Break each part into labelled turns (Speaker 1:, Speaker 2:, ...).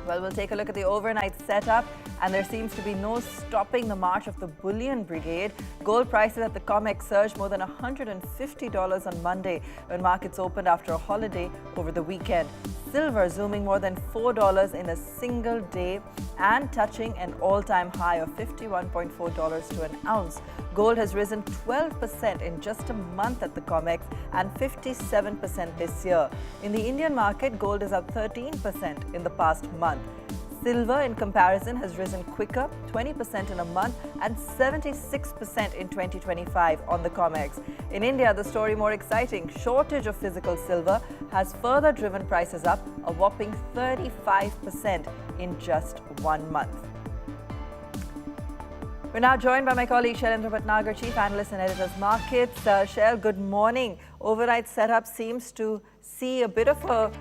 Speaker 1: Well, we'll take a look at the overnight setup, and there seems to be no stopping the march of the Bullion brigade. Gold prices at the COMEX surged more than $150 on Monday when markets opened after a holiday over the weekend. Silver zooming more than $4 in a single day and touching an all-time high of $51.4 to an ounce. Gold has risen 12% in just a month at the COMEX and 57% this year. In the Indian market, gold is up 13% in the past month. Silver, in comparison, has risen quicker, 20% in a month and 76% in 2025 on the COMEX. In India, the story more exciting. Shortage of physical silver has further driven prices up a whopping 35% in just 1 month. We're now joined by my colleague Shailendra Bhatnagar, Chief Analyst and Editor's Markets. Shail, good morning. Overnight setup seems to see a bit of a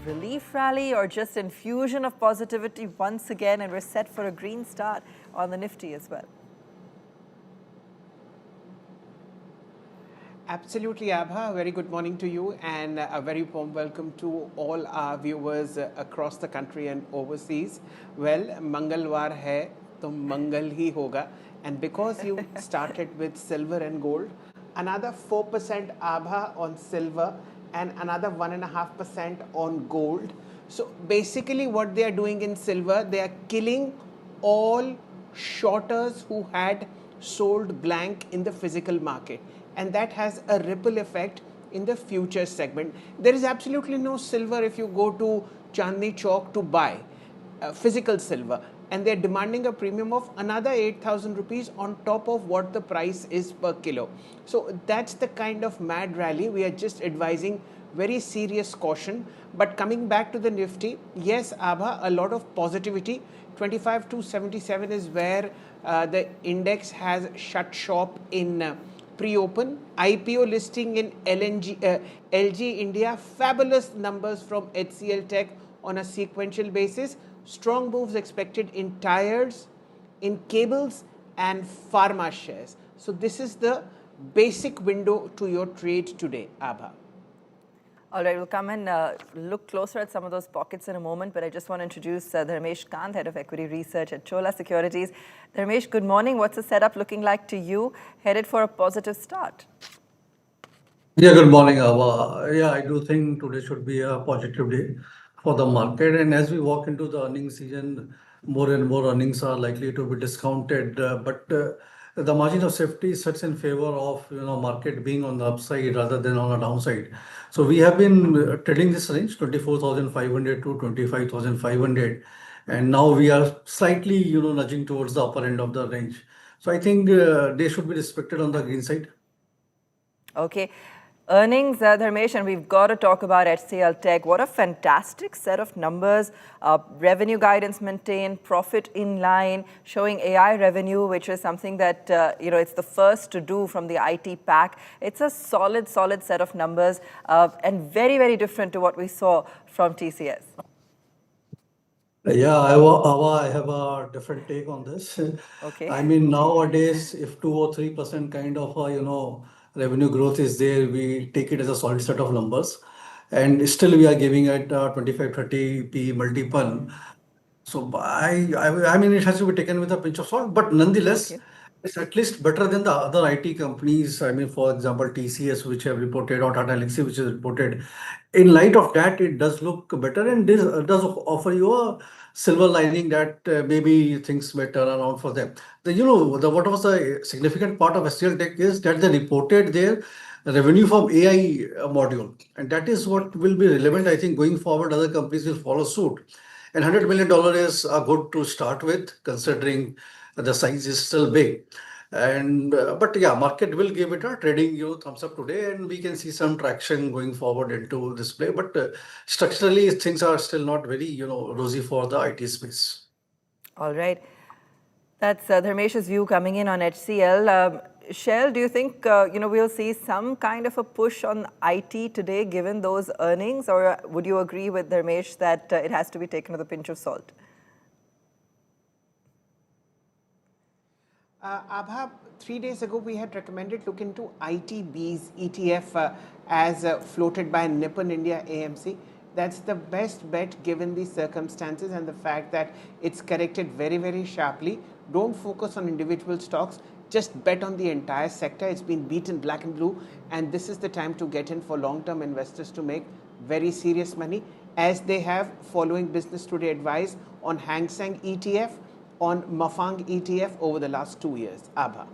Speaker 1: relief rally or just infusion of positivity once again, and we're set for a green start on the Nifty as well.
Speaker 2: Absolutely, Abha. Very good morning to you and a very warm welcome to all our viewers across the country and overseas. Well, Mangalwar hai, to Mangal hi hoga. And because you started with silver and gold, another 4% Abha on silver and another 1.5% on gold. So basically what they are doing in silver, they are killing all shorters who had sold blank in the physical market. And that has a ripple effect in the futures segment. There is absolutely no silver if you go to Chandni Chowk to buy physical silver. And they're demanding a premium of another 8,000 rupees on top of what the price is per kilo. So that's the kind of mad rally. We are just advising very serious caution. But coming back to the Nifty, yes, Abha, a lot of positivity. 25,277 is where the index has shut shop in pre-open. IPO listing in LG India, fabulous numbers from HCL Tech on a sequential basis. Strong moves expected in tires, in cables and pharma shares. So this is the basic window to your trade today, Abha.
Speaker 1: All right, we'll come and look closer at some of those pockets in a moment, but I just want to introduce Dharmesh Kanth, Head of Equity Research at Chola Securities. Dharmesh, good morning. What's the setup looking like to you? Headed for a positive start?
Speaker 3: Yeah, good morning, Ava. Yeah, I do think today should be a positive day for the market. And as we walk into the earnings season, more and more earnings are likely to be discounted. But the margin of safety sets in favor of market being on the upside rather than on the downside. So we have been trading this range 24,500 to 25,500, and now we are slightly nudging towards the upper end of the range. So I think they should be respected on the green side.
Speaker 1: Okay. Earnings, Dharmesh, and we've got to talk about HCL Tech. What a fantastic set of numbers. Revenue guidance maintained, profit in line, showing AI revenue, which is something that, it's the first to do from the IT pack. It's a solid set of numbers and very, very different to what we saw from TCS.
Speaker 3: Yeah, I have a different take on this.
Speaker 1: Okay.
Speaker 3: I mean, nowadays, if 2 or 3% kind of, revenue growth is there, we take it as a solid set of numbers. And still we are giving it 25-30 P multiple. So I mean, it has to be taken with a pinch of salt, but nonetheless,
Speaker 1: Okay.
Speaker 3: it's at least better than the other IT companies. I mean, for example, TCS, which have reported, or Tata Elxsi, which has reported. In light of that, it does look better, and this does offer you a silver lining that maybe things may turn around for them. What was the significant part of HCL Tech is that they reported their revenue from AI module, and that is what will be relevant. I think going forward, other companies will follow suit. And $100 million is good to start with, considering the size is still big. And but yeah, market will give it a trading thumbs up today, and we can see some traction going forward into this play. But structurally, things are still not very rosy for the IT space.
Speaker 1: All right. That's Dharmesh's view coming in on HCL. Shail, do you think we'll see some kind of a push on IT today given those earnings, or would you agree with Dharmesh that it has to be taken with a pinch of salt?
Speaker 2: Abha, 3 days ago we had recommended look into ITB's ETF as floated by Nippon India AMC. That's the best bet given the circumstances and the fact that it's corrected very, very sharply. Don't focus on individual stocks. Just bet on the entire sector. It's been beaten black and blue, and this is the time to get in for long-term investors to make very serious money, as they have following Business Today advice on Hang Seng ETF, on Mafang ETF over the last 2 years. Abha.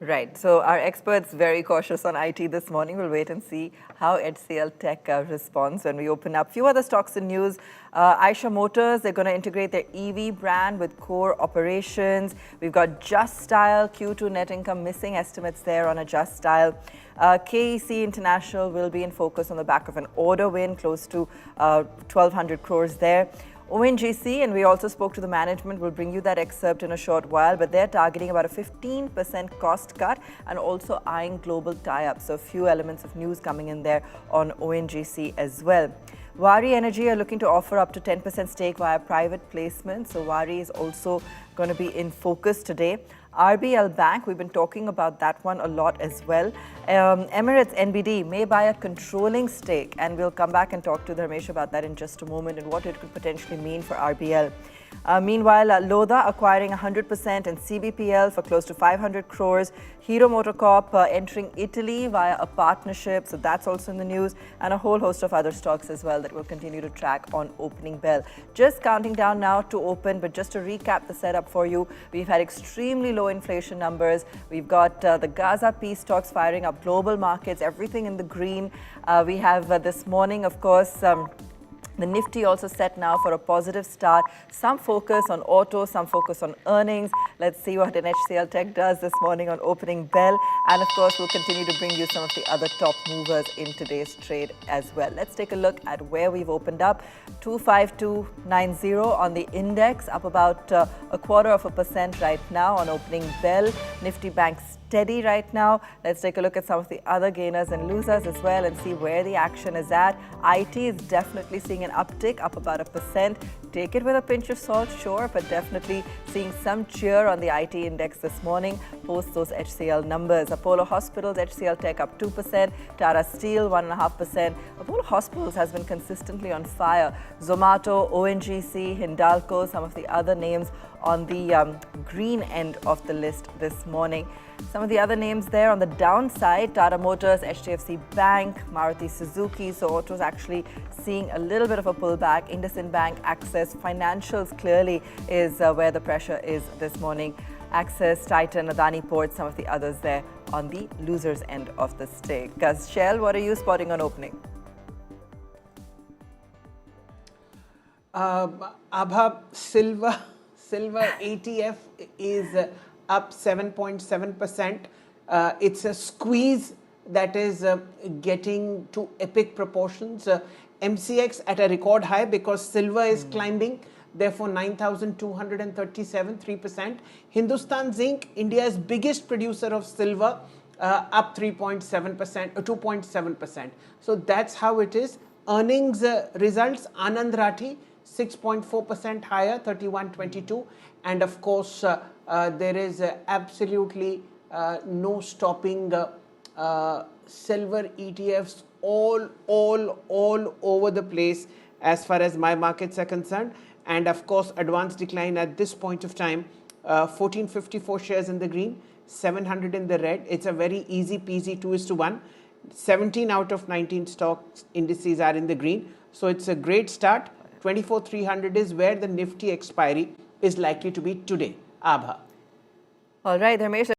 Speaker 1: Right. So our experts very cautious on IT this morning. We'll wait and see how HCL Tech responds when we open up. Few other stocks in news. Eicher Motors, they're going to integrate their EV brand with core operations. We've got Just Style, Q2 net income missing estimates there on a Just Style. KEC International will be in focus on the back of an order win, close to 1,200 crores there. ONGC, and we also spoke to the management, we'll bring you that excerpt in a short while, but they're targeting about a 15% cost cut and also eyeing global tie-ups. So a few elements of news coming in there on ONGC as well. Waaree Energy are looking to offer up to 10% stake via private placement. So Waaree is also going to be in focus today. RBL Bank, we've been talking about that one a lot as well. Emirates NBD may buy a controlling stake, and we'll come back and talk to Dharmesh about that in just a moment and what it could potentially mean for RBL. Meanwhile, Lodha acquiring 100% in CBPL for close to 500 crores. Hero MotoCorp entering Italy via a partnership, so that's also in the news, and a whole host of other stocks as well that we'll continue to track on opening bell. Just counting down now to open, but just to recap the setup for you, we've had extremely low inflation numbers. We've got the Gaza peace talks firing up global markets, everything in the green. We have this morning, of course, the Nifty also set now for a positive start. Some focus on auto, some focus on earnings. Let's see what an HCL Tech does this morning on opening bell. And of course, we'll continue to bring you some of the other top movers in today's trade as well. Let's take a look at where we've opened up. 25290 on the index, up about 0.25% right now on opening bell. Nifty Bank steady right now. Let's take a look at some of the other gainers and losers as well and see where the action is at. IT is definitely seeing an uptick, up about 1%. Take it with a pinch of salt, sure, but definitely seeing some cheer on the IT index this morning, post those HCL numbers. Apollo Hospitals, HCL Tech up 2%, Tata Steel 1.5%. Apollo Hospitals has been consistently on fire. Zomato, ONGC, Hindalco, some of the other names on the green end of the list this morning. Some of the other names there on the downside, Tata Motors, HDFC Bank, Maruti Suzuki. So autos actually seeing a little bit of a pullback. IndusInd Bank, Access, Financials clearly is where the pressure is this morning. Access, Titan, Adani Ports, some of the others there on the losers end of the stake. Shell, what are you spotting on opening?
Speaker 2: Abha, silver ETF is up 7.7%. It's a squeeze that is getting to epic proportions. MCX at a record high because silver is climbing, therefore 9,237, 3%. Hindustan Zinc, India's biggest producer of silver, up 3.7%, 2.7%. So that's how it is. Earnings results, Anand Rathi, 6.4% higher, 31.22. And of course, there is absolutely no stopping silver ETFs all over the place as far as my markets are concerned. And of course, advanced decline at this point of time, 1454 shares in the green, 700 in the red. It's a very easy peasy 2:1. 17 out of 19 stocks indices are in the green. So it's a great start. 24,300 is where the Nifty expiry is likely to be today. Abha.
Speaker 1: All right, Dharmesh.